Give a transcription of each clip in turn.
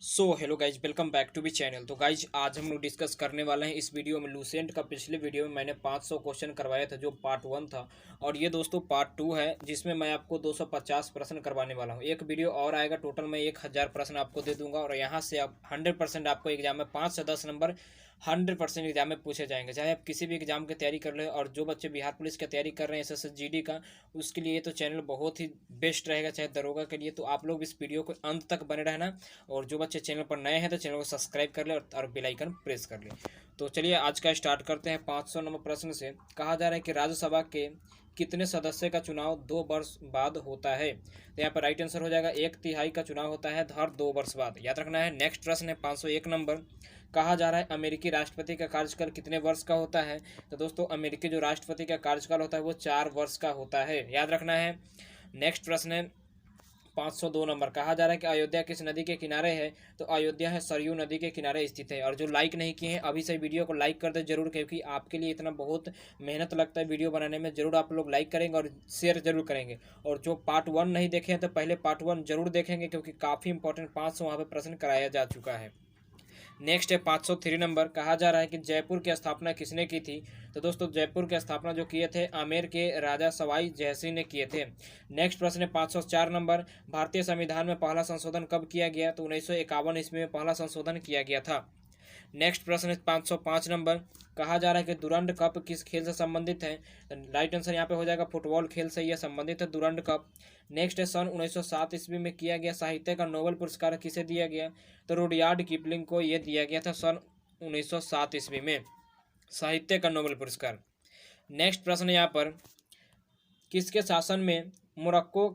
Hello guys, welcome back to B channel. तो guys आज हम लोग डिस्कस करने वाले हैं इस वीडियो में लूसेंट का। पिछले वीडियो में मैंने 500 क्वेश्चन करवाया था जो पार्ट 1 था, और ये दोस्तों पार्ट 2 है जिसमें मैं आपको 250 प्रश्न करवाने वाला हूँ। एक वीडियो और आएगा, टोटल मैं 1000 प्रश्न आपको दे दूंगा, और यहाँ से आप 100% आपको एग्जाम में 5 से 10 नंबर 100% एग्जाम में पूछे जाएंगे, चाहे आप किसी भी एग्जाम की तैयारी कर ले। और जो बच्चे बिहार पुलिस की तैयारी कर रहे हैं एसएससी जीडी का, उसके लिए तो चैनल बहुत ही बेस्ट रहेगा, चाहे दरोगा के लिए। तो आप लोग इस वीडियो को अंत तक बने रहना, और जो बच्चे चैनल पर नए हैं तो चैनल को सब्सक्राइब कर ले और बेल आइकन प्रेस कर ले। तो चलिए आज का स्टार्ट करते हैं 500 नंबर प्रश्न से। कहा जा रहा है कि राज्यसभा के कितने सदस्य का चुनाव 2 वर्ष बाद होता है। तो यहाँ पर राइट आंसर हो जाएगा 1/3 का चुनाव होता है हर 2 वर्ष बाद, याद रखना है। नेक्स्ट प्रश्न है 501 नंबर। कहा जा रहा है अमेरिकी राष्ट्रपति का कार्यकाल कितने वर्ष का होता है। तो दोस्तों अमेरिकी जो राष्ट्रपति का कार्यकाल होता है वो 4 वर्ष का होता है, याद रखना है। नेक्स्ट प्रश्न है 502 नंबर। कहा जा रहा है कि अयोध्या किस नदी के किनारे है। तो अयोध्या है सरयू नदी के किनारे स्थित है। और जो लाइक नहीं किए हैं अभी से वीडियो को लाइक कर दे जरूर, क्योंकि आपके लिए इतना बहुत मेहनत लगता है वीडियो बनाने में। जरूर आप लोग लाइक करेंगे और शेयर जरूर करेंगे। और जो पार्ट 1 नहीं देखे हैं तो पहले पार्ट 1 जरूर देखेंगे, क्योंकि काफ़ी इंपॉर्टेंट 500 वहाँ पर प्रश्न कराया जा चुका है। नेक्स्ट है 503 नंबर। कहा जा रहा है कि जयपुर की स्थापना किसने की थी। तो दोस्तों जयपुर की स्थापना जो किए थे आमेर के राजा सवाई जयसिंह ने किए थे। नेक्स्ट प्रश्न है 504 नंबर। भारतीय संविधान में पहला संशोधन कब किया गया। तो 1951 ईस्वी में पहला संशोधन किया गया था। नेक्स्ट प्रश्न है 505 नंबर। कहा जा रहा है कि डुरंड कप किस खेल से संबंधित है। राइट आंसर यहाँ पे हो जाएगा फुटबॉल खेल से यह संबंधित है डुरंड कप। नेक्स्ट है सन 1907 ईस्वी में किया गया साहित्य का नोबेल पुरस्कार किसे दिया गया। तो रुडयार्ड किपलिंग को यह दिया गया था सन 1907 ईस्वी में साहित्य का नोबेल पुरस्कार। नेक्स्ट प्रश्न यहाँ पर किसके शासन में मोरक्को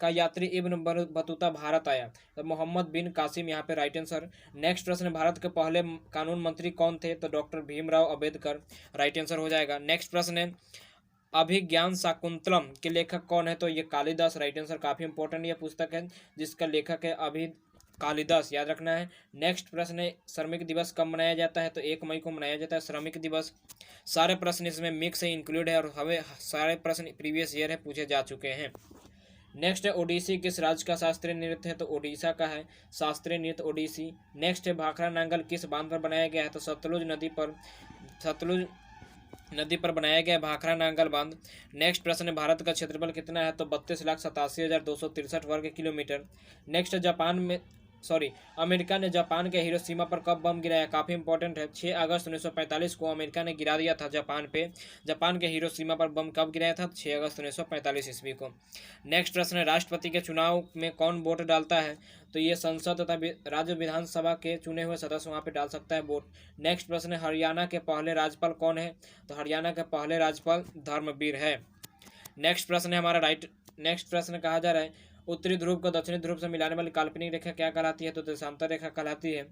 का यात्री इब्न बतूता भारत आया। तो मोहम्मद बिन कासिम यहाँ पे राइट आंसर। नेक्स्ट प्रश्न, भारत के पहले कानून मंत्री कौन थे। तो doctor Bhimrao Ambedkar, right answer हो जाएगा। नेक्स्ट प्रश्न है अभिज्ञान शाकुंतलम के लेखक कौन है। तो ये कालिदास, राइट आंसर। काफ़ी इंपॉर्टेंट ये पुस्तक है जिसका लेखक है कालिदास, याद रखना है। नेक्स्ट प्रश्न है श्रमिक दिवस कब मनाया जाता है। तो 1 मई को मनाया जाता है श्रमिक दिवस। सारे प्रश्न इसमें मिक्स से इंक्लूड है, और हमें सारे प्रश्न प्रीवियस ईयर है पूछे जा चुके हैं। नेक्स्ट है ओडिसी किस राज्य का शास्त्रीय नृत्य है। तो ओडिशा का है शास्त्रीय नृत्य ओडिसी। नेक्स्ट है भाखड़ा नांगल किस बांध पर बनाया गया है। तो सतलुज नदी पर बनाया गया भाखड़ा नांगल बांध। नेक्स्ट प्रश्न है भारत का क्षेत्रफल कितना है। तो 32,87,263 वर्ग किलोमीटर। नेक्स्ट है अमेरिका ने जापान के हिरोशिमा पर कब बम गिराया। काफ़ी इंपॉर्टेंट है, 6 अगस्त 1945 को अमेरिका ने गिरा दिया था जापान पे। जापान के हिरोशिमा पर बम कब गिराया था। 6 अगस्त 1945 ईस्वी को। नेक्स्ट प्रश्न है राष्ट्रपति के चुनाव में कौन वोट डालता है। तो ये संसद तथा राज्य विधानसभा के चुने हुए सदस्य वहाँ पे डाल सकता है वोट। नेक्स्ट प्रश्न है हरियाणा के पहले राज्यपाल कौन है। तो हरियाणा के पहले राज्यपाल धर्मवीर है। नेक्स्ट प्रश्न है हमारा नेक्स्ट प्रश्न कहा जा रहा है उत्तरी ध्रुव को दक्षिणी ध्रुव से मिलाने वाली काल्पनिक रेखा क्या कहलाती है। तो देशांतर रेखा कहलाती है।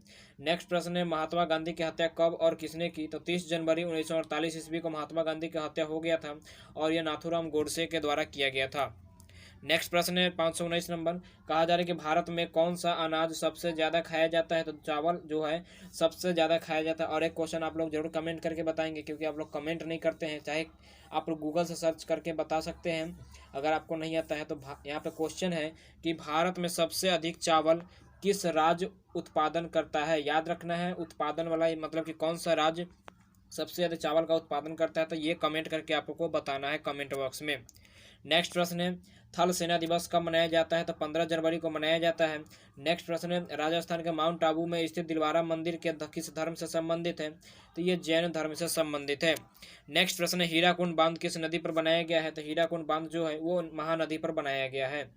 नेक्स्ट प्रश्न है महात्मा गांधी की हत्या कब और किसने की। तो 30 जनवरी 1948 ईस्वी को महात्मा गांधी की हत्या हो गया था, और यह नाथूराम गोडसे के द्वारा किया गया था। नेक्स्ट प्रश्न है 519 नंबर। कहा जा रहा है कि भारत में कौन सा अनाज सबसे ज़्यादा खाया जाता है। तो चावल जो है सबसे ज़्यादा खाया जाता है। और एक क्वेश्चन आप लोग जरूर कमेंट करके बताएंगे, क्योंकि आप लोग कमेंट नहीं करते हैं। चाहे आप लोग गूगल से सर्च करके बता सकते हैं अगर आपको नहीं आता है। तो यहाँ पे क्वेश्चन है कि भारत में सबसे अधिक चावल किस राज्य उत्पादन करता है। याद रखना है उत्पादन वाला, मतलब कि कौन सा राज्य सबसे ज़्यादा चावल का उत्पादन करता है। तो ये कमेंट करके आपको बताना है कमेंट बॉक्स में। नेक्स्ट प्रश्न है थल सेना दिवस कब मनाया जाता है। तो 15 जनवरी को मनाया जाता है। नेक्स्ट प्रश्न है राजस्थान के माउंट आबू में स्थित दिलवारा मंदिर के किस धर्म से संबंधित है। तो ये जैन धर्म से संबंधित है। नेक्स्ट प्रश्न है हीराकुंड बांध किस नदी पर बनाया गया है। तो हीराकुंड बांध जो है वो महानदी पर बनाया गया है।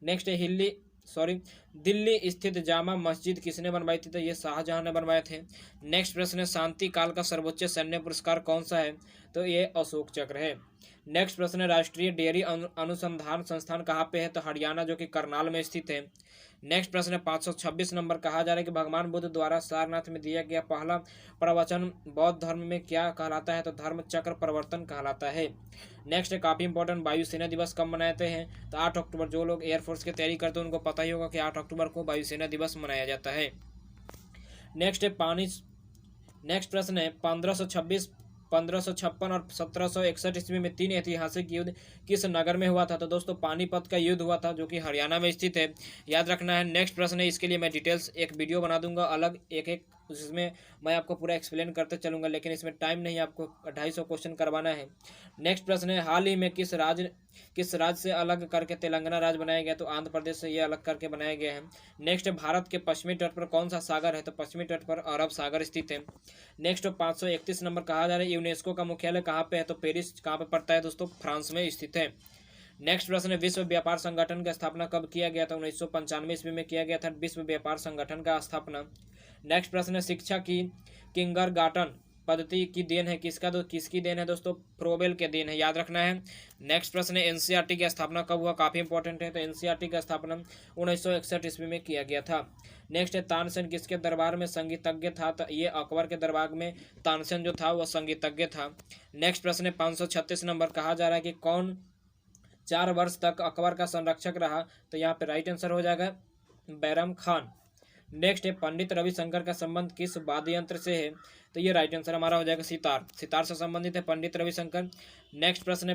नेक्स्ट है दिल्ली स्थित जामा मस्जिद किसने बनवाई थी। तो ये शाहजहां ने बनवाए थे। नेक्स्ट प्रश्न है शांति काल का सर्वोच्च सैन्य पुरस्कार कौन सा है। तो ये अशोक चक्र है। नेक्स्ट प्रश्न है राष्ट्रीय डेयरी अनुसंधान संस्थान कहाँ पे है। तो हरियाणा जो कि करनाल में स्थित है। नेक्स्ट प्रश्न है 526 नंबर। कहा जा रहा है कि भगवान बुद्ध द्वारा सारनाथ में दिया गया पहला प्रवचन बौद्ध धर्म में क्या कहलाता है। तो धर्म चक्र प्रवर्तन कहलाता है। नेक्स्ट है काफ़ी इंपॉर्टेंट वायुसेना दिवस कब मनाते हैं। तो 8 अक्टूबर। जो लोग एयरफोर्स की तैयारी करते हैं उनको पता ही होगा कि 8 अक्टूबर को वायुसेना दिवस मनाया जाता है। नेक्स्ट प्रश्न है 1526 1556 और 1761 ईस्वी में 3 ऐतिहासिक युद्ध किस नगर में हुआ था? तो दोस्तों पानीपत का युद्ध हुआ था, जो कि हरियाणा में स्थित है, याद रखना है। नेक्स्ट प्रश्न है, इसके लिए मैं डिटेल्स एक वीडियो बना दूंगा अलग, एक एक जिसमें मैं आपको पूरा एक्सप्लेन करते चलूंगा, लेकिन इसमें टाइम नहीं, आपको 250 क्वेश्चन करवाना है। नेक्स्ट प्रश्न है, हाल ही में किस राज्य से अलग करके तेलंगाना राज्य बनाया गया? तो आंध्र प्रदेश से ये अलग करके बनाया गया है। नेक्स्ट, भारत के पश्चिमी तट पर कौन सा सागर है? तो पश्चिमी तट पर अरब सागर स्थित है। नेक्स्ट, 531 नंबर कहा जा रहा है यूनेस्को का मुख्यालय कहाँ पे है? तो पेरिस कहाँ पे पड़ता है दोस्तों? फ्रांस में स्थित है। नेक्स्ट प्रश्न है, विश्व व्यापार संगठन की स्थापना कब किया गया था? 1995 ईस्वी में किया गया था विश्व व्यापार संगठन का स्थापना। नेक्स्ट प्रश्न है, शिक्षा की किंडरगार्टन पद्धति की देन है किसका? तो किसकी देन है दोस्तों? फ्रोबेल के देन है, याद रखना है। नेक्स्ट प्रश्न है, एनसीईआरटी की स्थापना कब हुआ? काफी इंपॉर्टेंट है। तो एनसीईआरटी का स्थापना 1961 ईस्वी में किया गया था। नेक्स्ट है, तानसेन किसके दरबार में संगीतज्ञ था? तो ये अकबर के दरबार में तानसेन जो था वह संगीतज्ञ था। नेक्स्ट प्रश्न है, 536 नंबर कहा जा रहा है कि कौन 4 वर्ष तक अकबर का संरक्षक रहा? तो यहाँ पे राइट आंसर हो जाएगा बैरम खान। नेक्स्ट है, पंडित रविशंकर का संबंध किस वाद्य यंत्र से है? तो ये राइट आंसर हमारा हो जाएगा सितार से संबंधित है पंडित रविशंकर। नेक्स्ट प्रश्न है,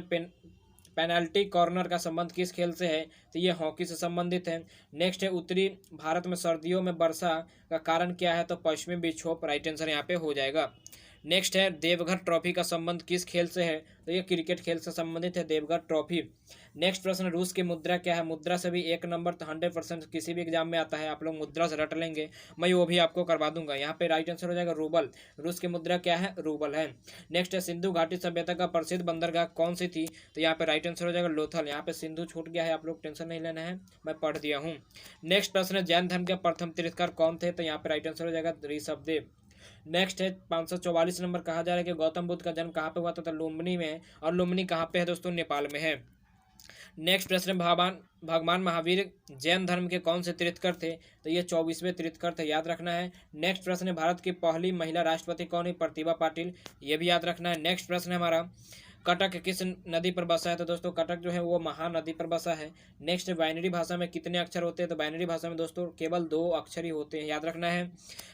पेनाल्टी कॉर्नर का संबंध किस खेल से है? तो ये हॉकी से संबंधित है। नेक्स्ट है, उत्तरी भारत में सर्दियों में वर्षा का कारण क्या है? तो पश्चिमी विक्षोभ, राइट आंसर यहाँ पे हो जाएगा। नेक्स्ट है, देवघर ट्रॉफी का संबंध किस खेल से है? तो ये क्रिकेट खेल से संबंधित है देवघर ट्रॉफी। नेक्स्ट प्रश्न, रूस की मुद्रा क्या है? मुद्रा से भी 1 नंबर 100% किसी भी एग्जाम में आता है, आप लोग मुद्रा से रट लेंगे, मैं वो भी आपको करवा दूंगा। यहाँ पे राइट आंसर हो जाएगा रूबल। रूस की मुद्रा क्या है? रूबल है। नेक्स्ट है, सिंधु घाटी सभ्यता का प्रसिद्ध बंदरगाह कौन सी थी? तो यहाँ पे राइट आंसर हो जाएगा लोथल। यहाँ पे सिंधु छूट गया है, आप लोग टेंशन नहीं लेना है, मैं पढ़ दिया हूँ। नेक्स्ट प्रश्न है, जैन धर्म के प्रथम तीर्थंकर कौन थे? तो यहाँ पे राइट आंसर हो जाएगा ऋषभदेव। नेक्स्ट है, 544 नंबर कहा जा रहा है कि गौतम बुद्ध का जन्म कहाँ पे हुआ था? तो लुम्बिनी में, और लुम्बिनी कहाँ पे है दोस्तों? नेपाल में है। नेक्स्ट प्रश्न, भगवान महावीर जैन धर्म के कौन से तीर्थंकर थे? तो ये 24वें तीर्थंकर थे, याद रखना है। नेक्स्ट प्रश्न है, भारत की पहली महिला राष्ट्रपति कौन है? प्रतिभा पाटिल, ये भी याद रखना है। नेक्स्ट प्रश्न है हमारा, कटक किस नदी पर बसा है? तो दोस्तों कटक जो है वो महानदी पर बसा है। नेक्स्ट, बाइनरी भाषा में कितने अक्षर होते हैं? तो बाइनरी भाषा में दोस्तों केवल 2 अक्षर ही होते हैं, याद रखना है।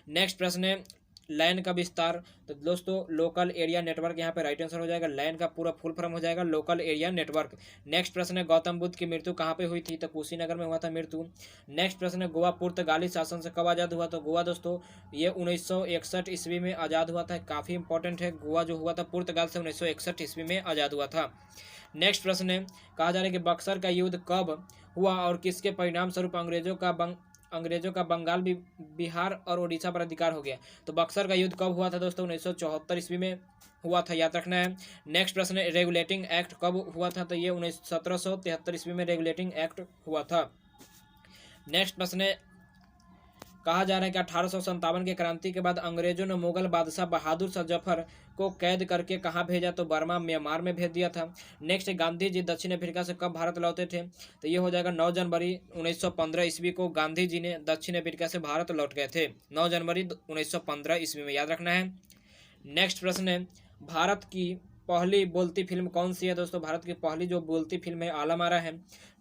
नेक्स्ट प्रश्न है, लैन का विस्तार? तो दोस्तों लोकल एरिया नेटवर्क, यहाँ पे राइट आंसर हो जाएगा। लैन का पूरा फुल फॉर्म हो जाएगा लोकल एरिया नेटवर्क। नेक्स्ट प्रश्न है, गौतम बुद्ध की मृत्यु कहाँ पे हुई थी? तो कुशीनगर में हुआ था मृत्यु। नेक्स्ट प्रश्न है, गोवा पुर्तगाली शासन से कब आज़ाद हुआ? तो गोवा दोस्तों ये 1961 ईस्वी में आज़ाद हुआ था, काफ़ी इंपॉर्टेंट है। गोवा जो हुआ था पुर्तगाल से 1961 ईस्वी में आज़ाद हुआ था। नेक्स्ट प्रश्न है, कहा जा रहा है कि बक्सर का युद्ध कब हुआ और किसके परिणाम स्वरूप अंग्रेजों का बंगाल, बिहार और उड़ीसा पर अधिकार हो गया? तो बक्सर का युद्ध कब हुआ था दोस्तों? 1974 ईस्वी में हुआ था, याद रखना है। नेक्स्ट प्रश्न है, रेगुलेटिंग एक्ट कब हुआ था? तो ये 1773 ईस्वी में रेगुलेटिंग एक्ट हुआ था। नेक्स्ट प्रश्न है, कहा जा रहा है कि 1857 की क्रांति के बाद अंग्रेजों ने मुगल बादशाह बहादुर शाह जफर को कैद करके कहाँ भेजा? तो बर्मा म्यांमार में भेज दिया था। नेक्स्ट, गांधी जी दक्षिण अफ्रीका से कब भारत लौटे थे? तो ये हो जाएगा 9 जनवरी 1915 ईस्वी को गांधी जी ने दक्षिण अफ्रीका से भारत लौट गए थे, 9 जनवरी 1915 ईस्वी में, याद रखना है। नेक्स्ट प्रश्न है, भारत की पहली बोलती फिल्म कौन सी है? दोस्तों भारत की पहली जो बोलती फिल्म है आलम-आरा है।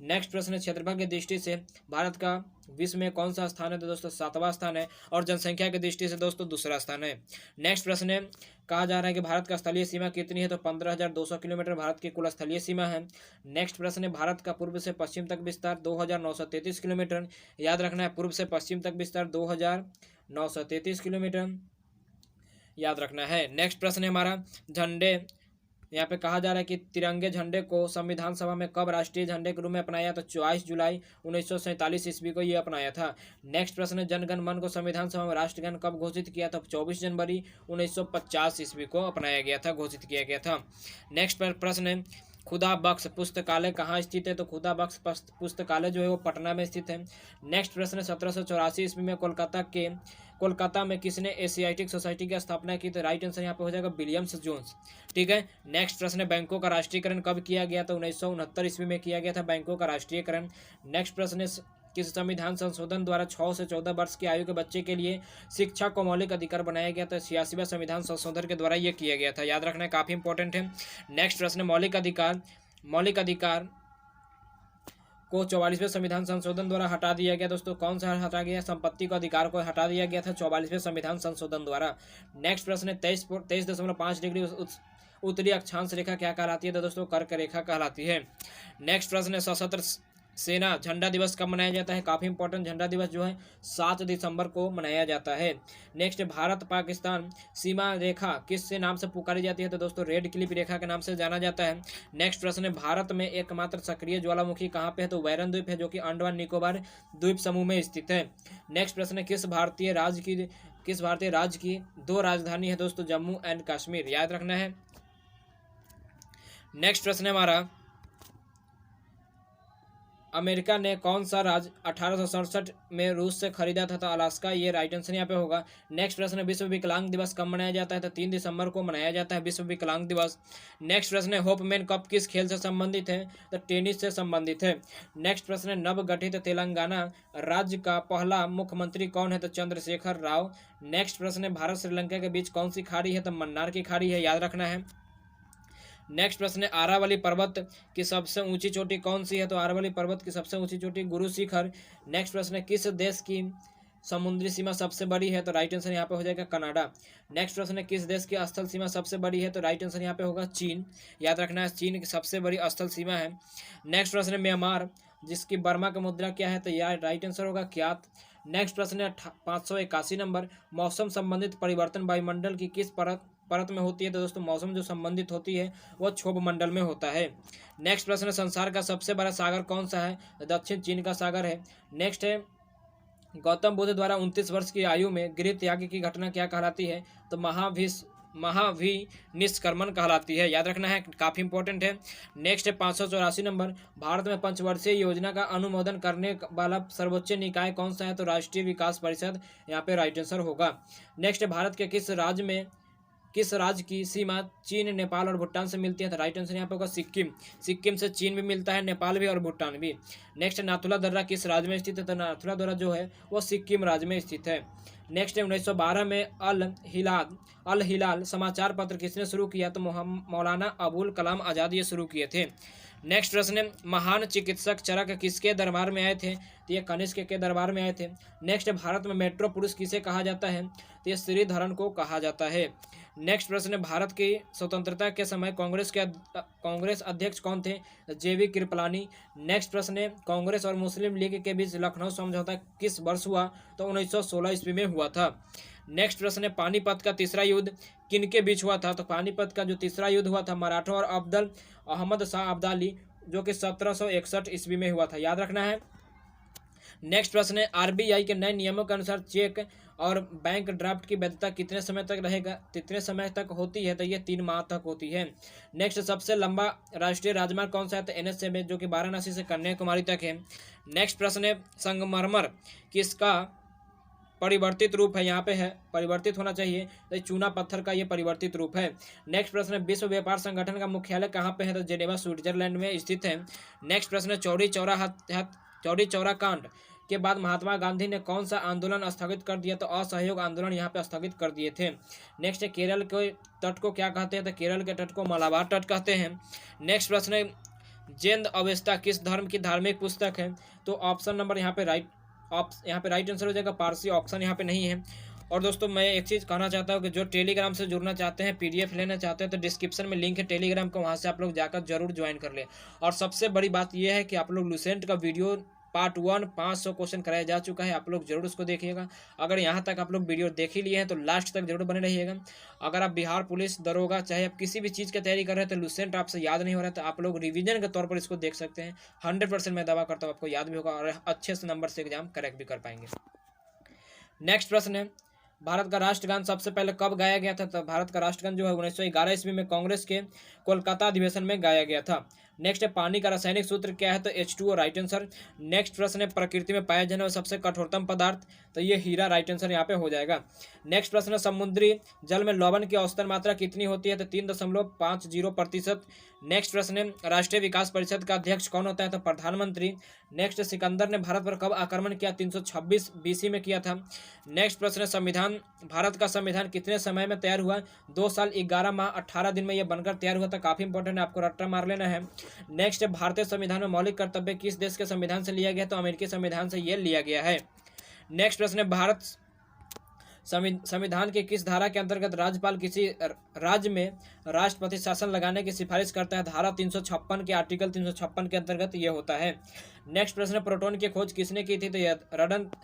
नेक्स्ट प्रश्न है, क्षेत्रफल की दृष्टि से भारत का विश्व में कौन सा स्थान है? तो दोस्तों 7वां स्थान है। और जनसंख्या की दृष्टि से दोस्तों दूसरा स्थान है। नेक्स्ट प्रश्न है, कहा जा रहा है कि भारत का स्थलीय सीमा कितनी है? तो 15,200 किलोमीटर भारत की कुल स्थलीय सीमा है। नेक्स्ट प्रश्न है, भारत का पूर्व से पश्चिम तक विस्तार 2,933 किलोमीटर, याद रखना है, पूर्व से पश्चिम तक विस्तार 2,933 किलोमीटर, याद रखना है। नेक्स्ट प्रश्न है हमारा, झंडे, यहाँ पे कहा जा रहा है कि तिरंगे झंडे को संविधान सभा में कब राष्ट्रीय झंडे के रूप में अपनाया? तो 24 जुलाई 1947 ईस्वी को ये अपनाया था। नेक्स्ट प्रश्न है, जनगण मन को संविधान सभा में राष्ट्रगान कब घोषित किया था? 24 जनवरी 1950 ईस्वी को अपनाया गया था, घोषित किया गया था। नेक्स्ट प्रश्न है, खुदा बख्श पुस्तकालय कहाँ स्थित है? तो खुदा बख्श पुस्तकालय जो है वो पटना में स्थित है। नेक्स्ट प्रश्न है, 1784 ईस्वी में कोलकाता में किसने एशियाटिक सोसाइटी की स्थापना की? तो राइट आंसर यहाँ पे हो जाएगा विलियम्स जोन्स, ठीक है। नेक्स्ट प्रश्न है, बैंकों का राष्ट्रीयकरण कब किया गया? तो 1969 ईस्वी में किया गया था बैंकों का राष्ट्रीयकरण। नेक्स्ट प्रश्न है, किस संविधान संशोधन द्वारा 6 से 14 वर्ष की आयु के बच्चे के लिए शिक्षा को मौलिक अधिकार बनाया गया था? 86वां संविधान संशोधन के द्वारा यह किया गया था, याद रखना है, काफी इंपॉर्टेंट है। नेक्स्ट प्रश्न, मौलिक अधिकार को 44वें संविधान संशोधन द्वारा हटा दिया गया। दोस्तों कौन सा हटा गया? संपत्ति को अधिकार को हटा दिया गया था 44वें संविधान संशोधन द्वारा। नेक्स्ट प्रश्न है 23.5 डिग्री उत्तरी अक्षांश रेखा क्या कहलाती है? तो दोस्तों कर्क रेखा कहलाती है। नेक्स्ट प्रश्न है सशस्त्र सेना झंडा दिवस कब मनाया जाता है? काफ़ी इंपॉर्टेंट, झंडा दिवस जो है 7 दिसंबर को मनाया जाता है। नेक्स्ट भारत पाकिस्तान सीमा रेखा किस से नाम से पुकारी जाती है? तो दोस्तों रेड क्लिफ रेखा के नाम से जाना जाता है। नेक्स्ट प्रश्न है भारत में एकमात्र सक्रिय ज्वालामुखी कहाँ पे है? तो वैरन द्वीप है, जो कि अंडमान निकोबार द्वीप समूह में स्थित है। नेक्स्ट प्रश्न है किस भारतीय राज्य की 2 राजधानी है? दोस्तों जम्मू एंड कश्मीर, याद रखना है। नेक्स्ट प्रश्न है हमारा अमेरिका ने कौन सा राज्य 1867 में रूस से खरीदा था? तो अलास्का, ये राइट आंसर यहाँ पे होगा। नेक्स्ट प्रश्न है विश्व विकलांग दिवस कब मनाया जाता है? तो 3 दिसंबर को मनाया जाता है विश्व विकलांग दिवस। नेक्स्ट प्रश्न है होपमैन कप किस खेल से संबंधित है? तो टेनिस से संबंधित है। नेक्स्ट प्रश्न है नवगठित तेलंगाना राज्य का पहला मुख्यमंत्री कौन है? तो चंद्रशेखर राव। नेक्स्ट प्रश्न है भारत श्रीलंका के बीच कौन सी खाड़ी है? तो मन्नार की खाड़ी है, याद रखना है। नेक्स्ट प्रश्न है आरावली पर्वत की सबसे ऊंची चोटी कौन सी है? तो आरावली पर्वत की सबसे ऊंची चोटी गुरु शिखर। नेक्स्ट प्रश्न है किस देश की समुद्री सीमा सबसे बड़ी है? तो राइट आंसर यहाँ पे हो जाएगा कनाडा। नेक्स्ट प्रश्न है किस देश की स्थल सीमा सबसे बड़ी है? तो राइट आंसर यहाँ पे होगा चीन, याद रखना है, चीन की सबसे बड़ी स्थल सीमा है। नेक्स्ट प्रश्न है म्यांमार जिसकी बर्मा का मुद्रा क्या है? तो यार राइट आंसर होगा क्यात। नेक्स्ट प्रश्न है 581 नंबर मौसम संबंधित परिवर्तन वायुमंडल की किस परत में होती है? तो दोस्तों मौसम जो संबंधित होती है वो क्षोभ मंडल में होता है। नेक्स्ट प्रश्न है संसार का सबसे बड़ा सागर कौन सा है? दक्षिण चीन का सागर है। नेक्स्ट है गौतम बुद्ध द्वारा 29 वर्ष की आयु में गृह त्याग की घटना क्या कहलाती है? तो महाभिनिष्क्रमण कहलाती है, याद रखना है, काफ़ी इंपॉर्टेंट है। नेक्स्ट है 584 नंबर भारत में पंचवर्षीय योजना का अनुमोदन करने वाला सर्वोच्च निकाय कौन सा है? तो राष्ट्रीय विकास परिषद, यहाँ पे राइट आंसर होगा। नेक्स्ट है भारत के किस राज्य की सीमा चीन, नेपाल और भूटान से मिलती है? तो राइट आंसर यहाँ पे होगा सिक्किम। सिक्किम से चीन भी मिलता है, नेपाल भी और भूटान भी। नेक्स्ट नाथुला दर्रा किस राज्य में स्थित है? तो नाथुला दर्रा जो है वो सिक्किम राज्य में स्थित है। नेक्स्ट है 1912 में अल हिलाल समाचार पत्र किसने शुरू किया? तो मौलाना अबुल कलाम आज़ाद ये शुरू किए थे। नेक्स्ट प्रश्न है महान चिकित्सक चरक किसके दरबार में आए थे? तो ये कनिष्क के दरबार में आए थे। नेक्स्ट भारत में मेट्रो पुरुष किसे कहा जाता है? तो ये श्रीधरन को कहा जाता है। नेक्स्ट प्रश्न है भारत की स्वतंत्रता के समय कांग्रेस अध्यक्ष कौन थे? जेवी कृपलानी। नेक्स्ट प्रश्न है कांग्रेस और मुस्लिम लीग के बीच लखनऊ समझौता किस वर्ष हुआ? तो 1916 ईस्वी में हुआ था। नेक्स्ट प्रश्न है पानीपत का तीसरा युद्ध किनके बीच हुआ था? तो पानीपत का जो तीसरा युद्ध हुआ था मराठों और अब्दुल अहमद शाह अब्दाली, जो कि 1761 ईस्वी में हुआ था, याद रखना है। नेक्स्ट प्रश्न है आरबीआई के नए नियमों के अनुसार चेक और बैंक ड्राफ्ट की वैधता कितने समय तक होती है? तो ये 3 माह तक होती है। नेक्स्ट सबसे लंबा राष्ट्रीय राजमार्ग कौन सा है? तो NH-7 जो कि वाराणसी से कन्याकुमारी तक है। नेक्स्ट प्रश्न है संगमरमर किसका परिवर्तित रूप है? यहाँ पे है परिवर्तित होना चाहिए, तो चूना पत्थर का ये परिवर्तित रूप है। नेक्स्ट प्रश्न है विश्व व्यापार संगठन का मुख्यालय कहाँ पे है? तो जेनेवा स्विट्जरलैंड में स्थित है। नेक्स्ट प्रश्न है चौरी चौरा कांड के बाद महात्मा गांधी ने कौन सा आंदोलन स्थगित कर दिया? तो असहयोग आंदोलन यहाँ पे स्थगित कर दिए थे। नेक्स्ट है केरल के तट को क्या कहते हैं? तो केरल के तट को मलाबार तट कहते हैं। नेक्स्ट प्रश्न है जेंद अवेस्ता किस धर्म की धार्मिक पुस्तक है? तो ऑप्शन नंबर यहाँ पे राइट आंसर हो जाएगा पारसी, ऑप्शन यहाँ पे नहीं है। और दोस्तों मैं एक चीज़ कहना चाहता हूँ कि जो टेलीग्राम से जुड़ना चाहते हैं, PDF लेना चाहते हैं, तो डिस्क्रिप्शन में लिंक है टेलीग्राम का, वहाँ से आप लोग जाकर जरूर ज्वाइन कर ले। और सबसे बड़ी बात यह है कि आप लोग लूसेंट का वीडियो पार्ट 1 500 क्वेश्चन कराया जा चुका है, आप लोग जरूर उसको देखिएगा। अगर यहाँ तक आप लोग वीडियो देख ही लिए हैं तो लास्ट तक जरूर बने रहिएगा। अगर आप बिहार पुलिस, दरोगा, चाहे आप किसी भी चीज़ की तैयारी कर रहे हैं तो लूसेंट आपसे याद नहीं हो रहा है, तो आप लोग रिवीजन के तौर पर इसको देख सकते हैं। 100% मैं दावा करता हूँ आपको याद भी होगा और अच्छे से नंबर से एग्जाम करेक्ट भी कर पाएंगे। नेक्स्ट प्रश्न है भारत का राष्ट्रगान सबसे पहले कब गाया गया था? तो भारत का राष्ट्रगान जो है 1911 ईस्वी में कांग्रेस के कोलकाता अधिवेशन में गाया गया था। नेक्स्ट है पानी का रासायनिक सूत्र क्या है? तो H2O, राइट आंसर। नेक्स्ट प्रश्न है प्रकृति में पाया जाने वाला सबसे कठोरतम पदार्थ? तो ये हीरा, राइट आंसर यहाँ पे हो जाएगा। नेक्स्ट प्रश्न है समुद्री जल में लवण की औसतन मात्रा कितनी होती है? तो 3.50%। नेक्स्ट प्रश्न है, राष्ट्रीय विकास परिषद का अध्यक्ष कौन होता है? तो प्रधानमंत्री। नेक्स्ट, सिकंदर ने भारत पर कब आक्रमण किया? 326 BC में किया था। नेक्स्ट प्रश्न है, संविधान, भारत का संविधान कितने समय में तैयार हुआ? 2 साल 11 माह 18 दिन में यह बनकर तैयार हुआ था। काफी इंपॉर्टेंट है, आपको रट्टा मार लेना है। नेक्स्ट, भारतीय संविधान में मौलिक कर्तव्य किस देश के संविधान से लिया गया? तो अमेरिकी संविधान से यह लिया गया है। नेक्स्ट प्रश्न है, भारत संविधान के किस धारा के अंतर्गत राज्यपाल किसी राज्य में राष्ट्रपति शासन लगाने की सिफारिश करता है? धारा 356 के आर्टिकल 356 के अंतर्गत यह होता है। नेक्स्ट प्रश्न, प्रोटॉन की खोज किसने की थी? तो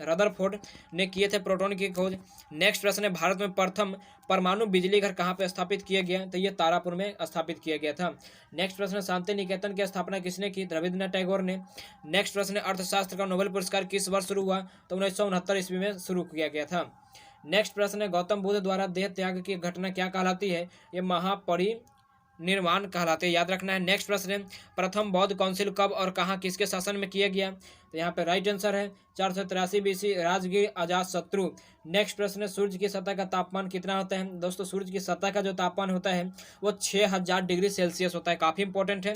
रदरफोर्ड ने किए थे प्रोटॉन की खोज। नेक्स्ट प्रश्न है, भारत में प्रथम परमाणु बिजली घर कहाँ पे स्थापित किया गया? तो ये तारापुर में स्थापित किया गया था। नेक्स्ट प्रश्न, शांति निकेतन की स्थापना किसने की? रविन्द्रनाथ टैगोर ने। नेक्स्ट प्रश्न, अर्थशास्त्र का नोबेल पुरस्कार किस वर्ष शुरू हुआ? तो 1969 ईस्वी में शुरू किया गया था। नेक्स्ट प्रश्न है, गौतम बुद्ध द्वारा देह त्याग की घटना क्या कहलाती है? ये महापरिनिर्वाण कहलाते हैं, याद रखना है। नेक्स्ट प्रश्न है, प्रथम बौद्ध काउंसिल कब और कहाँ किसके शासन में किया गया? तो यहाँ पे राइट आंसर है 483 BC, राजगीर अजातशत्रु। नेक्स्ट प्रश्न है, सूर्य की सतह का तापमान कितना होता है? दोस्तों, सूर्य की सतह का जो तापमान होता है वो 6000 डिग्री सेल्सियस होता है, काफ़ी इंपॉर्टेंट है।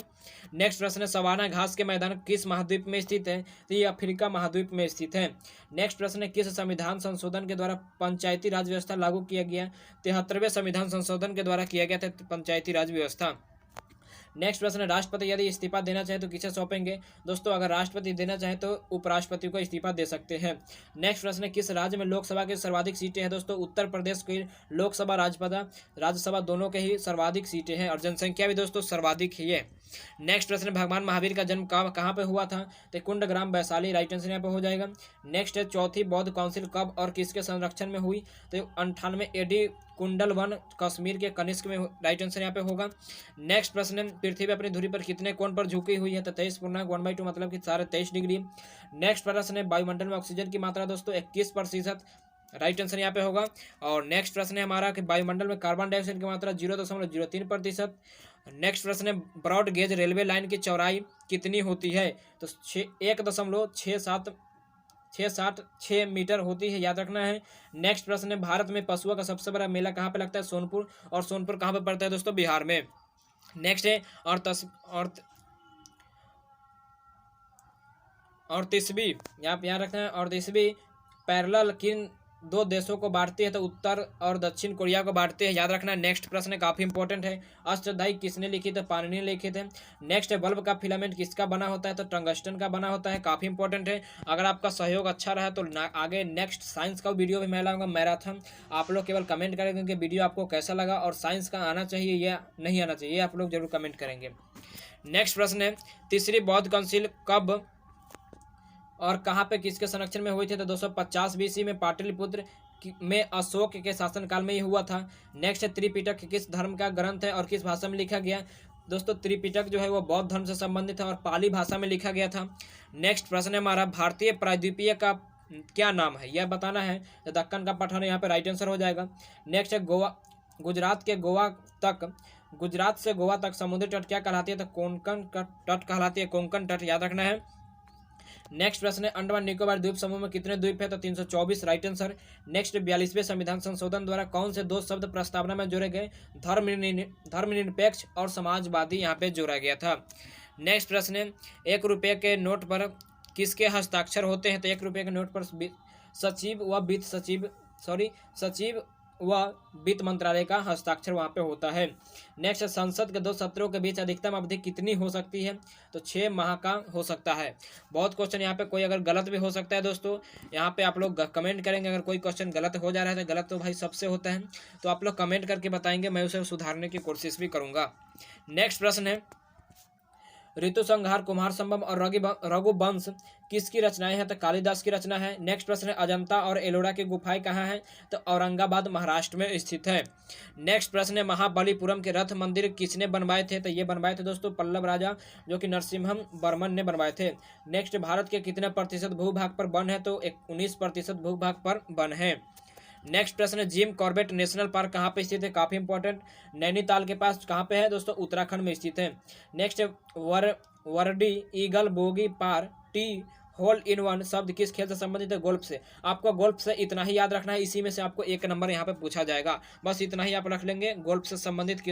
नेक्स्ट प्रश्न है, सवाना घास के मैदान किस महाद्वीप में स्थित है? तो ये अफ्रीका महाद्वीप में स्थित है। नेक्स्ट प्रश्न है, किस संविधान संशोधन के द्वारा पंचायती राज व्यवस्था लागू किया गया? 73वें संविधान संशोधन के द्वारा किया गया था पंचायती राज व्यवस्था। नेक्स्ट प्रश्न है, राष्ट्रपति यदि इस्तीफा देना चाहे तो किसे सौंपेंगे? दोस्तों, अगर राष्ट्रपति देना चाहे तो उपराष्ट्रपति को इस्तीफा दे सकते हैं। नेक्स्ट प्रश्न है, किस राज्य में लोकसभा की सर्वाधिक सीटें हैं? दोस्तों, उत्तर प्रदेश की लोकसभा राज्यसभा दोनों के ही सर्वाधिक सीटें हैं और जनसंख्या भी दोस्तों सर्वाधिक ही है। नेक्स्ट प्रश्न, भगवान महावीर का जन्म कहाँ पे हुआ था? तो कुंडग्राम, वैशाली, राइट आंसर यहाँ पे हो जाएगा। नेक्स्ट है, चौथी बौद्ध काउंसिल कब और किसके संरक्षण में हुई? तो 98 AD, कुंडल वन, कश्मीर के कनिष्क में, राइट आंसर यहाँ पे होगा। नेक्स्ट प्रश्न है, पृथ्वी अपनी धुरी पर कितने कोण पर झुकी हुई है? तो 23.1/2 मतलब कि 23.5 डिग्री। नेक्स्ट प्रश्न है, वायुमंडल में ऑक्सीजन की मात्रा दोस्तों 21%, राइट आंसर यहाँ पे होगा। और नेक्स्ट प्रश्न है हमारा कि वायुमंडल में कार्बन डाइऑक्साइड की मात्रा 0.03%। नेक्स्ट प्रश्न है, ब्रॉड गेज रेलवे लाइन की चौड़ाई कितनी होती है? तो 1.676 मीटर होती है, याद रखना है। नेक्स्ट प्रश्न है, भारत में पशुओं का सबसे बड़ा मेला कहाँ पे लगता है? सोनपुर, और सोनपुर कहाँ पे पड़ता है दोस्तों? बिहार में। नेक्स्ट है, और तीसवीं यहाँ रखना है, और तीसवीं पैरेलल किन दो देशों को बांटती है? तो उत्तर और दक्षिण कोरिया को बांटते हैं, याद रखना है। नेक्स्ट प्रश्न काफी इंपॉर्टेंट है, अष्टधाई किसने लिखी? तो पाणिनि ने लिखे थे। नेक्स्ट है, बल्ब का फिलामेंट किसका बना होता है? तो टंगस्टन का बना होता है, काफी इंपॉर्टेंट है। अगर आपका सहयोग अच्छा रहा तो आगे नेक्स्ट साइंस का वीडियो भी मैं लाऊंगा, मैराथन। आप लोग केवल कमेंट करेंगे कि वीडियो आपको कैसा लगा और साइंस का आना चाहिए या नहीं आना चाहिए, आप लोग जरूर कमेंट करेंगे। नेक्स्ट प्रश्न है, तीसरी बौद्ध काउंसिल कब और कहाँ पे किसके संरक्षण में हुई थी? तो 250 BC में पाटलिपुत्र में अशोक के शासनकाल में ही हुआ था। नेक्स्ट है, त्रिपिटक किस धर्म का ग्रंथ है और किस भाषा में लिखा गया? दोस्तों, त्रिपिटक जो है वो बौद्ध धर्म से संबंधित है और पाली भाषा में लिखा गया था। नेक्स्ट प्रश्न है हमारा, भारतीय प्रायद्वीपीय का क्या नाम है, यह बताना है। तो दक्कन का पठान यहाँ पे राइट आंसर हो जाएगा। नेक्स्ट है, गुजरात से गोवा तक समुद्री तट क्या कहलाती है? तो कोंकण तट कहलाती है, कोंकण तट, याद रखना है। नेक्स्ट प्रश्न है, अंडमान निकोबार द्वीप समूह में कितने द्वीप है? तो 324, राइट आंसर। नेक्स्ट, 42वें संविधान संशोधन द्वारा कौन से 2 शब्द प्रस्तावना में जोड़े गए? धर्मनिरपेक्ष और समाजवादी यहाँ पे जोड़ा गया था। नेक्स्ट प्रश्न है, 1 रुपये के नोट पर किसके हस्ताक्षर होते हैं? तो 1 रुपये के नोट पर सचिव व वित्त मंत्रालय का हस्ताक्षर वहाँ पे होता है। नेक्स्ट, संसद के 2 सत्रों के बीच अधिकतम अवधि कितनी हो सकती है? तो 6 माह का हो सकता है। बहुत क्वेश्चन यहाँ पे कोई अगर गलत भी हो सकता है दोस्तों, यहाँ पे आप लोग कमेंट करेंगे। अगर कोई क्वेश्चन गलत हो जा रहा है तो गलत तो भाई सबसे होता है, तो आप लोग कमेंट करके बताएंगे, मैं उसे सुधारने की कोशिश भी करूँगा। नेक्स्ट प्रश्न है, ऋतु संहार, कुमार संभव और रघुवंश किसकी रचनाएं हैं? तो कालिदास की रचना है। नेक्स्ट प्रश्न है, अजंता और एलोरा की गुफाएं कहाँ हैं? तो औरंगाबाद महाराष्ट्र में स्थित है। नेक्स्ट प्रश्न है, महाबलीपुरम के रथ मंदिर किसने बनवाए थे? तो ये बनवाए थे दोस्तों पल्लव राजा, जो कि नरसिम्हम वर्मन ने बनवाए थे। नेक्स्ट, भारत के कितने प्रतिशत भूभाग पर वन है? तो 19% भूभाग पर वन है। नेक्स्ट प्रश्न है, जिम कॉर्बेट नेशनल पार्क कहाँ पे स्थित है? काफी इंपॉर्टेंट, नैनीताल के पास कहाँ पे है दोस्तों? उत्तराखंड में स्थित है। Next, birdie eagle bogey par tee hole in one शब्द किस खेल से संबंधित है? गोल्फ से। आपको गोल्फ से इतना ही याद रखना है, इसी में से आपको 1 नंबर यहाँ पे पूछा जाएगा। बस इतना ही आप रख लेंगे, गोल्फ से संबंधित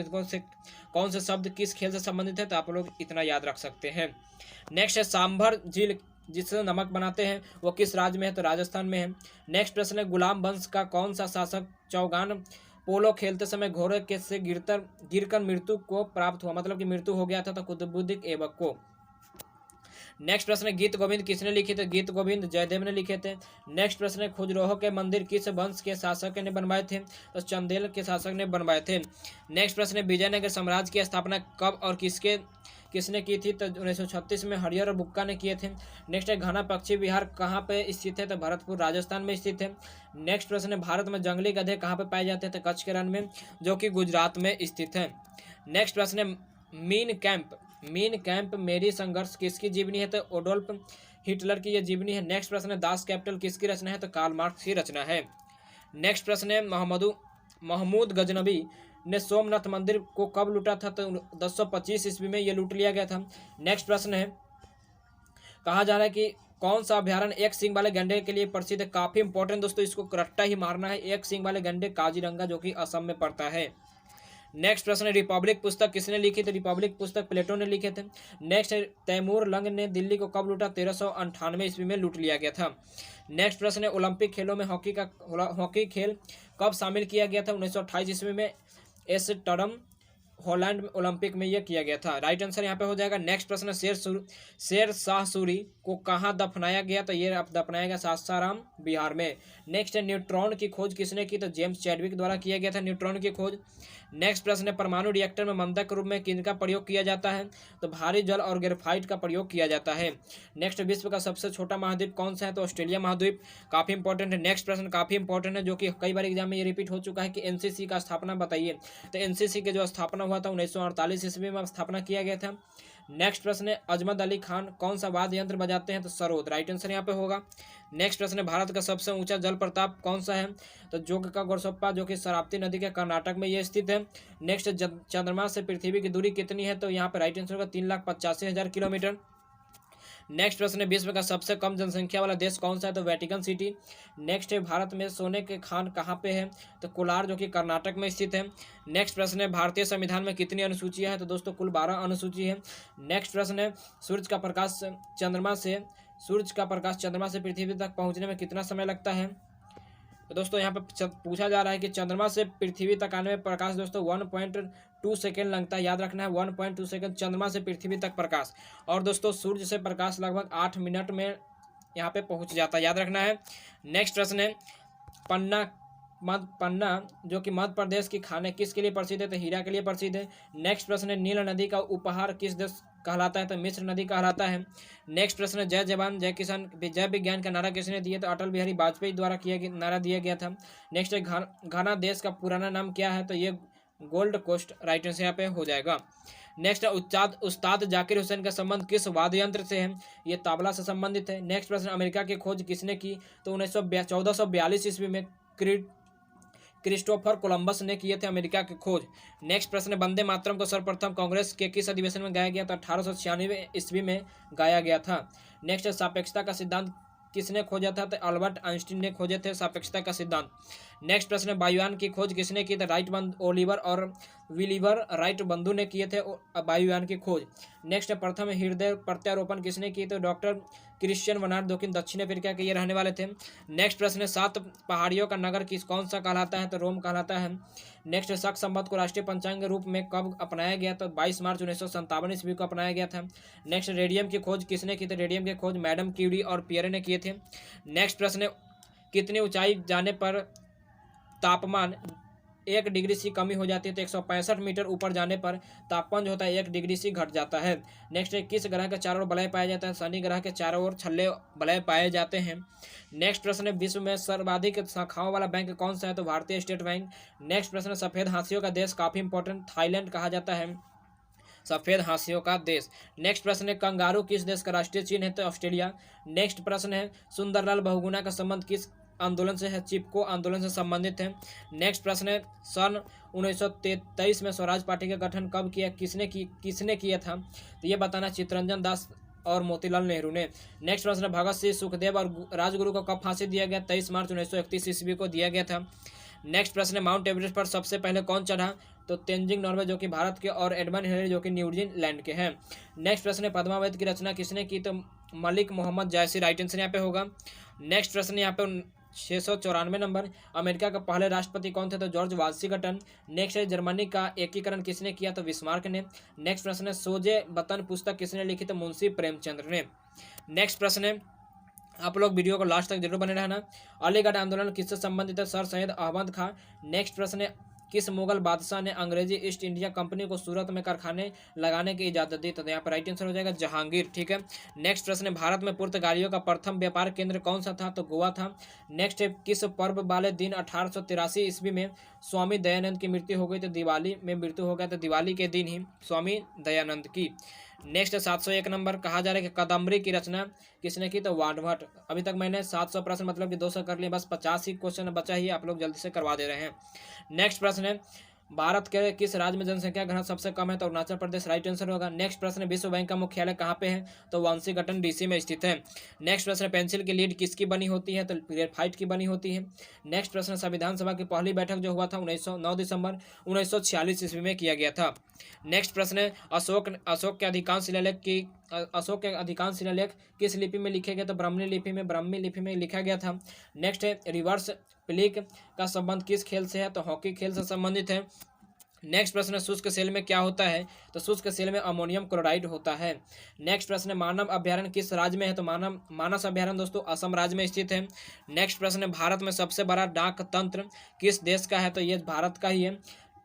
कौन से शब्द किस खेल से संबंधित है, तो आप लोग इतना याद रख सकते हैं। नेक्स्ट है सांभर झील जिससे नमक बनाते हैं वो किस राज्य में है? तो राजस्थान में है। नेक्स्ट प्रश्न है गुलाम वंश का कौन सा शासक चौगान पोलो खेलते समय घोड़े के से गिरकर मृत्यु को प्राप्त हुआ, मतलब कि मृत्यु हो गया था, तो कुतुबुद्दीन ऐबक को। नेक्स्ट प्रश्न है गीत गोविंद किसने लिखे थे? गीत गोविंद जयदेव ने लिखे थे। नेक्स्ट प्रश्न है खजुराहो के मंदिर किस वंश के शासक ने बनवाए थे? तो चंदेल के शासक ने बनवाए थे। नेक्स्ट प्रश्न है विजयनगर साम्राज्य की स्थापना कब और किसने की थी? तो 1936 में हरिहर और बुक्का ने किए थे। नेक्स्ट है घना पक्षी विहार कहाँ पे स्थित है? तो भरतपुर राजस्थान में स्थित है। नेक्स्ट प्रश्न है भारत में जंगली गधे कहाँ पे पाए जाते हैं? तो कच्छ के रण में, जो कि गुजरात में स्थित है। नेक्स्ट प्रश्न है मीन कैंप मेरी संघर्ष किसकी जीवनी है? तो ओडोल्फ हिटलर की यह जीवनी है। नेक्स्ट प्रश्न है दास कैपिटल किसकी रचना है? तो कार्ल मार्क्स की रचना है। नेक्स्ट प्रश्न है महमूद गजनबी ने सोमनाथ मंदिर को कब लूटा था? तो 1025 ईस्वी में यह लूट लिया गया था। नेक्स्ट प्रश्न है कहा जा रहा है कि कौन सा अभ्यारण्य एक सींग वाले गंडे के लिए प्रसिद्ध है? काफी इंपॉर्टेंट दोस्तों, इसको रट्टा ही मारना है। एक सींग वाले गंडे काजीरंगा, जो कि असम में पड़ता है। नेक्स्ट प्रश्न है रिपब्लिक पुस्तक किसने लिखी थी? रिपब्लिक पुस्तक प्लेटो ने लिखे थे। नेक्स्ट है तैमूर लंग ने दिल्ली को कब लूटा? 1398 ईस्वी में लूट लिया गया था। नेक्स्ट प्रश्न है ओलंपिक खेलों में हॉकी खेल कब शामिल किया गया था? 1928 ईस्वी में एस्टर्डम हॉलैंड ओलंपिक में यह किया गया था। राइट आंसर यहाँ पे हो जाएगा। नेक्स्ट प्रश्न शेर शाह सूरी को कहाँ दफनाया गया? तो ये दफनाया गया सासाराम बिहार में। नेक्स्ट है न्यूट्रॉन की खोज किसने की? तो जेम्स चैडविक द्वारा किया गया था न्यूट्रॉन की खोज। नेक्स्ट प्रश्न है परमाणु रिएक्टर में मंदक रूप में किनका प्रयोग किया जाता है? तो भारी जल और ग्रेफाइट का प्रयोग किया जाता है। नेक्स्ट विश्व का सबसे छोटा महाद्वीप कौन सा है? तो ऑस्ट्रेलिया महाद्वीप। काफी इंपॉर्टेंट है। नेक्स्ट प्रश्न काफी इंपॉर्टेंट है, जो कि कई बार एग्जाम में ये रिपीट हो चुका है कि एनसीसी का स्थापना बताइए। तो एनसीसी के जो स्थापना हुआ था 1948 ईस्वी में स्थापना किया गया था। नेक्स्ट प्रश्न है अजमत अली खान कौन सा वाद्य यंत्र बजाते हैं? तो सरोद। राइट आंसर यहाँ पे होगा। नेक्स्ट प्रश्न है भारत का सबसे ऊंचा जल प्रपात कौन सा है? तो जोग का गोरसप्पा, जो कि शरावती नदी के कर्नाटक में ये स्थित है। नेक्स्ट चंद्रमा से पृथ्वी की दूरी कितनी है? तो यहाँ पे राइट आंसर होगा 3,85,000 किलोमीटर। नेक्स्ट प्रश्न है विश्व का सबसे कम जनसंख्या वाला देश कौन सा है? तो वेटिकन सिटी। नेक्स्ट है भारत में सोने के खान कहाँ पे है? तो कोलार, जो कि कर्नाटक में स्थित है। नेक्स्ट प्रश्न है भारतीय संविधान में कितनी अनुसूचियां हैं? तो दोस्तों कुल 12 अनुसूची है। नेक्स्ट प्रश्न है सूर्य का प्रकाश चंद्रमा से पृथ्वी तक पहुंचने में कितना समय लगता है? तो दोस्तों यहाँ पे पूछा जा रहा है कि चंद्रमा से पृथ्वी तक आने में प्रकाश दोस्तों 1.2 सेकेंड लगता है। याद रखना है 1.2 सेकेंड चंद्रमा से पृथ्वी तक प्रकाश। और दोस्तों सूर्य से प्रकाश लगभग 8 मिनट में यहाँ पे पहुँच जाता है, याद रखना है। नेक्स्ट प्रश्न है पन्ना जो कि मध्य प्रदेश की खाने किसके लिए प्रसिद्ध है? तो हीरा के लिए प्रसिद्ध है। नेक्स्ट प्रश्न है नील नदी का उपहार किस देश कहलाता है? तो मिस्र नदी कहलाता है। नेक्स्ट प्रश्न है जय जवान जय किसान जय विज्ञान का नारा किसने दिया? तो अटल बिहारी वाजपेयी द्वारा नारा दिया गया था। नेक्स्ट है घाना देश का पुराना नाम क्या है? तो ये गोल्ड कोस्ट। राइट आंसर यहाँ पे हो जाएगा। नेक्स्ट है उस्ताद जाकिर हुसैन का संबंध किस वाद्य यंत्र से है? ये तबला से संबंधित है। नेक्स्ट प्रश्न अमेरिका की खोज किसने की? तो 1442 ईस्वी में क्रिस्टोफर कोलंबस ने किए थे अमेरिका की खोज। नेक्स्ट प्रश्न वंदे मातरम को सर्वप्रथम कांग्रेस के किस अधिवेशन में गाया गया? तो 1896 ईस्वी में गाया गया था। नेक्स्ट सापेक्षता का सिद्धांत किसने खोजा था? तो अल्बर्ट आइंस्टीन ने खोजे थे सापेक्षता का सिद्धांत। नेक्स्ट प्रश्न वायुयान की खोज किसने की? तो राइट ओलिवर और विलीवर राइट बंधु ने किए थे वायुयान की खोज। नेक्स्ट प्रथम हृदय प्रत्यारोपण किसने की? तो डॉक्टर क्रिश्चियन बर्नार्ड, जो कि दक्षिण अफ्रीका के ये रहने वाले थे। नेक्स्ट प्रश्न 7 पहाड़ियों का नगर कौन सा कहलाता है? तो रोम कहलाता है। नेक्स्ट शक संवत को राष्ट्रीय पंचांग के रूप में कब अपनाया गया? तो 22 मार्च 1957 ईस्वी को अपनाया गया था। नेक्स्ट रेडियम की खोज किसने की? तो रेडियम की खोज मैडम क्यूरी और पियरे ने किए थे। नेक्स्ट प्रश्न कितनी ऊंचाई जाने पर तापमान 1 डिग्री सी कमी हो जाती है? तो 165 मीटर ऊपर जाने पर तापमान जो होता है 1 डिग्री सी घट जाता है। नेक्स्ट किस ग्रह के चारों ओर वलय पाया जाता है? शनि ग्रह के चारों ओर छल्ले वलय पाए जाते हैं। नेक्स्ट प्रश्न विश्व में सर्वाधिक शाखाओं वाला बैंक कौन सा है? तो भारतीय स्टेट बैंक। नेक्स्ट प्रश्न सफेद हाथियों का देश काफी इंपॉर्टेंट थाईलैंड कहा जाता है सफेद हाथियों का देश। नेक्स्ट प्रश्न है कंगारू किस देश का राष्ट्रीय चिन्ह है? तो ऑस्ट्रेलिया। नेक्स्ट प्रश्न है सुंदरलाल बहुगुणा का संबंध किस आंदोलन से है? चिपको आंदोलन से संबंधित है। नेक्स्ट प्रश्न है सन 1923 में स्वराज पार्टी का गठन कब किया? किसने किया था? तो ये बताना चित्तरंजन दास और मोतीलाल नेहरू ने। नेक्स्ट प्रश्न, भगत सिंह, सुखदेव और राजगुरु को कब फांसी दिया गया? 23 मार्च 1931 ईस्वी को दिया गया था। नेक्स्ट प्रश्न, माउंट एवरेस्ट पर सबसे पहले कौन चढ़ा? तो तेंजिंग नॉर्वे जो कि भारत के और एडमंड हिलरी जो कि न्यूजीलैंड के हैं। नेक्स्ट प्रश्न, पद्मावत की रचना किसने की? तो मलिक मोहम्मद जायसी राइट आंसर यहाँ पे होगा। नेक्स्ट प्रश्न यहाँ पे 694 नंबर, अमेरिका के पहले राष्ट्रपति कौन थे? तो जॉर्ज वाशिंगटन। नेक्स्ट है, जर्मनी का एकीकरण किसने किया? तो बिस्मार्क ने। नेक्स्ट प्रश्न है, सोजे वतन पुस्तक किसने लिखी? तो मुंशी प्रेमचंद्र ने। नेक्स्ट प्रश्न है, आप लोग वीडियो को लास्ट तक जरूर बने रहना। अलीगढ़ आंदोलन किससे संबंधित है? सर सैयद अहमद खां। नेक्स्ट प्रश्न है, किस मुगल बादशाह ने अंग्रेजी ईस्ट इंडिया कंपनी को सूरत में कारखाने लगाने की इजाजत दी? तो यहाँ पर राइट आंसर हो जाएगा जहांगीर। ठीक है। नेक्स्ट प्रश्न है, भारत में पुर्तगालियों का प्रथम व्यापार केंद्र कौन सा था? तो गोवा था। नेक्स्ट है, किस पर्व वाले दिन 1883 ईस्वी में स्वामी दयानंद की मृत्यु हो गई? तो दिवाली में मृत्यु हो गया, तो दिवाली के दिन ही स्वामी दयानंद की। नेक्स्ट 701 नंबर, कहा जा रहा है कि कादम्बरी की रचना किसने की? तो वाल्मीकि। अभी तक मैंने 700 प्रश्न मतलब कि 200 कर लिए, बस 50 ही क्वेश्चन बचा ही, आप लोग जल्दी से करवा दे रहे हैं। नेक्स्ट प्रश्न है, भारत के किस राज्य में जनसंख्या घनत्व सबसे कम है? तो अरुणाचल प्रदेश राइट आंसर होगा। नेक्स्ट प्रश्न, विश्व बैंक का मुख्यालय कहाँ पे है? तो वाशिंगटन डीसी में स्थित है। नेक्स्ट प्रश्न, पेंसिल की लीड किसकी बनी होती है? तो ग्रेफाइट की बनी होती है। नेक्स्ट प्रश्न, संविधान सभा की पहली बैठक जो हुआ था 9 दिसंबर 1946 ईस्वी में किया गया था। नेक्स्ट प्रश्न है, अशोक के अधिकांश शिलालेख किस लिपि में लिखे गए? तो ब्राह्मी लिपि में लिखा गया था। नेक्स्ट है, रिवर्स प्लिक का संबंध किस खेल से है? तो हॉकी खेल से संबंधित है। नेक्स्ट प्रश्न है, शुष्क सेल में क्या होता है? तो शुष्क सेल में अमोनियम क्लोराइड होता है। नेक्स्ट प्रश्न है, मानव अभ्यारण्य किस राज्य में है? तो मानस अभ्यारण्य दोस्तों असम राज्य में स्थित है। नेक्स्ट प्रश्न है, भारत में सबसे बड़ा डाक तंत्र किस देश का है? तो ये भारत का ही है।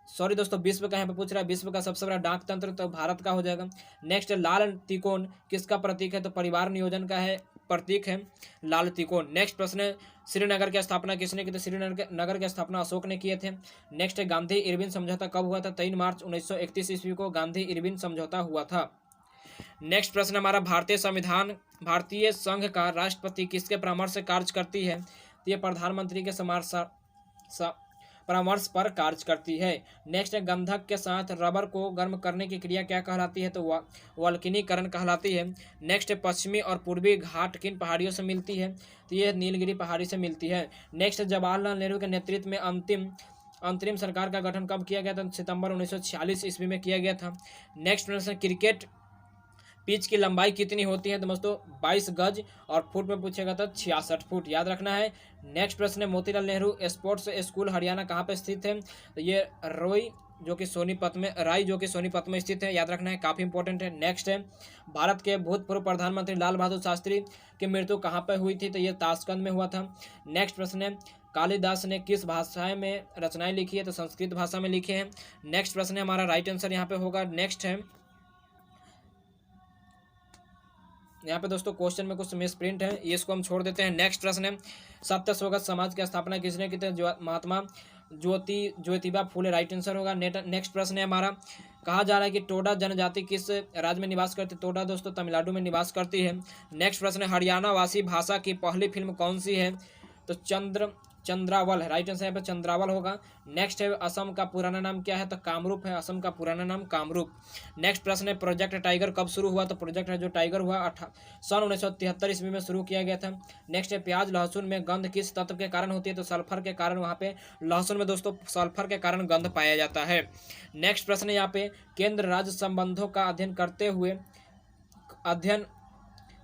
सॉरी दोस्तों, विश्व का यहाँ पे पूछ रहा है, विश्व का सबसे बड़ा डाक तंत्र तो भारत का हो जाएगा। नेक्स्ट, लाल त्रिकोण किसका प्रतीक है? तो परिवार नियोजन का है प्रतीक है लाल त्रिकोण। नेक्स्ट प्रश्न है, श्रीनगर की स्थापना किसने की? तो श्रीनगर की स्थापना अशोक ने किए थे। नेक्स्ट है, गांधी इरविन समझौता कब हुआ था? 3 मार्च 1931 ईस्वी को गांधी इरविन समझौता हुआ था। नेक्स्ट प्रश्न हमारा, भारतीय संघ का राष्ट्रपति किसके परामर्श से कार्य करती है? तो ये प्रधानमंत्री के परामर्श पर कार्य करती है। नेक्स्ट है, गंधक के साथ रबर को गर्म करने की क्रिया क्या कहलाती है? तो वल्कनीकरण कहलाती है। नेक्स्ट है, पश्चिमी और पूर्वी घाट किन पहाड़ियों से मिलती है? तो ये नीलगिरी पहाड़ी से मिलती है। नेक्स्ट, जवाहरलाल नेहरू के नेतृत्व में अंतरिम सरकार का गठन कब किया गया था? सितंबर 1946 ईस्वी में किया गया था। नेक्स्ट प्रश्न, क्रिकेट पिच की लंबाई कितनी होती है? तो दोस्तों 22 गज, और फुट में पूछेगा तो 66 फुट, याद रखना है। नेक्स्ट प्रश्न है, मोतीलाल नेहरू स्पोर्ट्स स्कूल हरियाणा कहाँ पे स्थित है? तो ये राई जो कि सोनीपत में स्थित है, याद रखना है, काफ़ी इंपॉर्टेंट है। नेक्स्ट है, भारत के भूतपूर्व प्रधानमंत्री लाल बहादुर शास्त्री की मृत्यु कहाँ पर हुई थी? तो ये ताशकंद में हुआ था। नेक्स्ट प्रश्न है, कालिदास ने किस भाषा में रचनाएं लिखी है? तो संस्कृत भाषा में लिखे हैं। नेक्स्ट प्रश्न है, हमारा राइट आंसर यहाँ पे होगा। नेक्स्ट है, यहाँ पे दोस्तों क्वेश्चन में कुछ मिस प्रिंट है, ये इसको हम छोड़ देते हैं। नेक्स्ट प्रश्न है, सत्य स्वगत समाज की स्थापना किसने की? तो महात्मा ज्योतिबा फूले राइट आंसर होगा। नेक्स्ट प्रश्न है हमारा, कहा जा रहा है कि टोडा जनजाति किस राज्य में निवास करती है? टोडा दोस्तों तमिलनाडु में निवास करती है। नेक्स्ट प्रश्न है, हरियाणा वासी भाषा की पहली फिल्म कौन सी है? तो चंद्रावल है, राइट आंसर यहाँ पे चंद्रावल होगा। नेक्स्ट है, असम का पुराना नाम क्या है? तो कामरूप है, असम का पुराना नाम कामरूप। नेक्स्ट प्रश्न है, प्रोजेक्ट टाइगर कब शुरू हुआ? तो प्रोजेक्ट है जो टाइगर हुआ सन 1973 ईस्वी में शुरू किया गया था। नेक्स्ट है, प्याज लहसुन में गंध किस तत्व के कारण होती है? तो सल्फर के कारण, वहाँ पे लहसुन में दोस्तों सल्फर के कारण गंध पाया जाता है। नेक्स्ट प्रश्न है यहाँ पे, केंद्र राज्य संबंधों का अध्ययन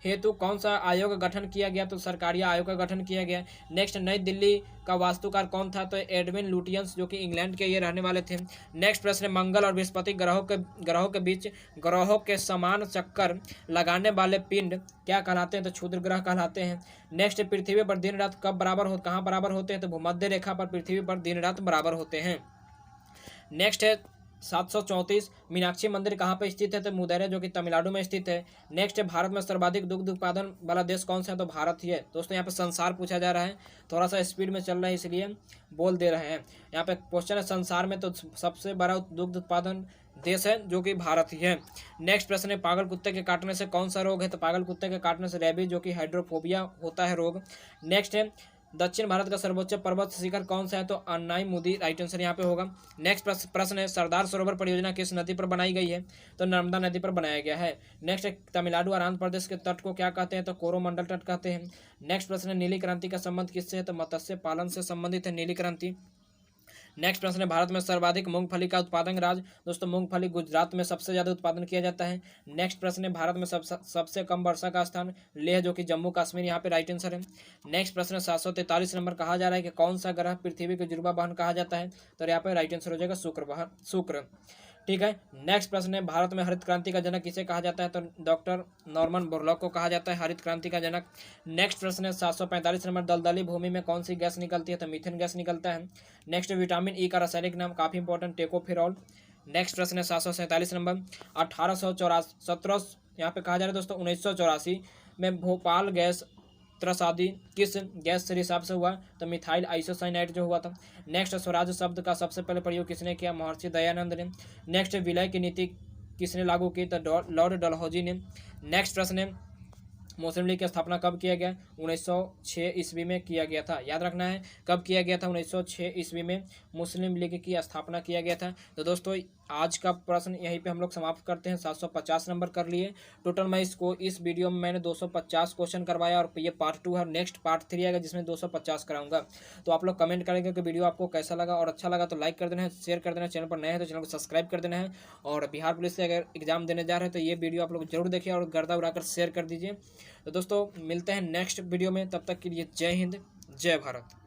हेतु कौन सा आयोग का गठन किया गया? तो सरकारी आयोग का गठन किया गया। नेक्स्ट, नई दिल्ली का वास्तुकार कौन था? तो एडविन लुटियंस जो कि इंग्लैंड के ये रहने वाले थे। नेक्स्ट प्रश्न, मंगल और बृहस्पति ग्रहों के बीच ग्रहों के समान चक्कर लगाने वाले पिंड क्या कहलाते हैं? तो क्षुद्र ग्रह कहलाते हैं। नेक्स्ट, पृथ्वी पर दिन रात कहाँ बराबर होते हैं? तो भूमध्य रेखा पर पृथ्वी पर दिन रात बराबर होते हैं। नेक्स्ट है, 734 मीनाक्षी मंदिर कहाँ पे स्थित है? तो मुदेरा जो कि तमिलनाडु में स्थित है। नेक्स्ट है, भारत में सर्वाधिक दुग्ध उत्पादन वाला देश कौन सा है? तो भारत ही है। दोस्तों यहाँ पे संसार पूछा जा रहा है, थोड़ा सा स्पीड में चल रहा है इसलिए बोल दे रहे हैं। यहाँ पे क्वेश्चन है संसार में तो सबसे बड़ा दुग्ध उत्पादन देश है जो कि भारत ही है। नेक्स्ट प्रश्न है, पागल कुत्ते के काटने से कौन सा रोग है? तो पागल कुत्ते के काटने से रेबीज जो कि हाइड्रोफोबिया होता है रोग। नेक्स्ट है, दक्षिण भारत का सर्वोच्च पर्वत शिखर कौन सा है? तो अन्नाई मुदी राइट आंसर यहाँ पे होगा। नेक्स्ट प्रश्न है, सरदार सरोवर परियोजना किस नदी पर बनाई गई है? तो नर्मदा नदी पर बनाया गया है। नेक्स्ट, तमिलनाडु और आंध्र प्रदेश के तट को क्या कहते हैं? तो कोरोमंडल तट कहते हैं। नेक्स्ट प्रश्न है, नीली क्रांति का संबंध किससे है? तो मत्स्य पालन से संबंधित है नीली क्रांति। नेक्स्ट प्रश्न है, भारत में सर्वाधिक मूंगफली का उत्पादन राज्य? दोस्तों मूंगफली गुजरात में सबसे ज्यादा उत्पादन किया जाता है। नेक्स्ट प्रश्न है, भारत में सबसे कम वर्षा का स्थान? लेह, जो कि जम्मू कश्मीर, यहाँ पे राइट आंसर है। नेक्स्ट प्रश्न है, 743 नंबर, कहा जा रहा है कि कौन सा ग्रह पृथ्वी के जुड़वा वाहन कहा जाता है? तो यहाँ पे राइट आंसर हो जाएगा शुक्र। ठीक है। नेक्स्ट प्रश्न है, भारत में हरित क्रांति का जनक किसे कहा जाता है? तो डॉक्टर नॉर्मन बोरलॉग को कहा जाता है हरित क्रांति का जनक। नेक्स्ट प्रश्न है, 745 नंबर, दलदली भूमि में कौन सी गैस निकलती है? तो मीथेन गैस निकलता है। नेक्स्ट, विटामिन ई का रासायनिक नाम, काफी इंपॉर्टेंट, टेकोफिरॉल। नेक्स्ट प्रश्न है, 747 नंबर, 17 यहाँ पे कहा जा रहा है दोस्तों 1984 में भोपाल गैस त्रासदी किस गैस से रिसाव से हुआ? तो मिथाइल आइसोसाइनाइड जो हुआ था। नेक्स्ट, स्वराज शब्द का सबसे पहले प्रयोग किसने किया? महर्षि दयानंद ने। नेक्स्ट, विलय की नीति किसने लागू की? तो लॉर्ड डलहौजी ने। नेक्स्ट प्रश्न है, मुस्लिम लीग की स्थापना कब किया गया? 1906 ईस्वी में किया गया था। याद रखना है कब किया गया था? 1906 ईस्वी में मुस्लिम लीग की स्थापना किया गया था। तो दोस्तों आज का प्रश्न यहीं पे हम लोग समाप्त करते हैं। 750 नंबर कर लिए टोटल। मैं इस वीडियो में मैंने 250 क्वेश्चन करवाया और ये पार्ट 2 है। नेक्स्ट पार्ट 3 आएगा जिसमें 250 कराऊंगा। तो आप लोग कमेंट करेंगे कि वीडियो आपको कैसा लगा, और अच्छा लगा तो लाइक कर देना है, शेयर कर देना है, चैनल पर नए हैं तो चैनल को सब्सक्राइब कर देना है। और बिहार पुलिस से अगर एग्जाम देने जा रहे हैं तो ये वीडियो आप लोग जरूर देखिए और गर्दा उड़ाकर शेयर कर दीजिए। तो दोस्तों मिलते हैं नेक्स्ट वीडियो में, तब तक के लिए जय हिंद, जय भारत।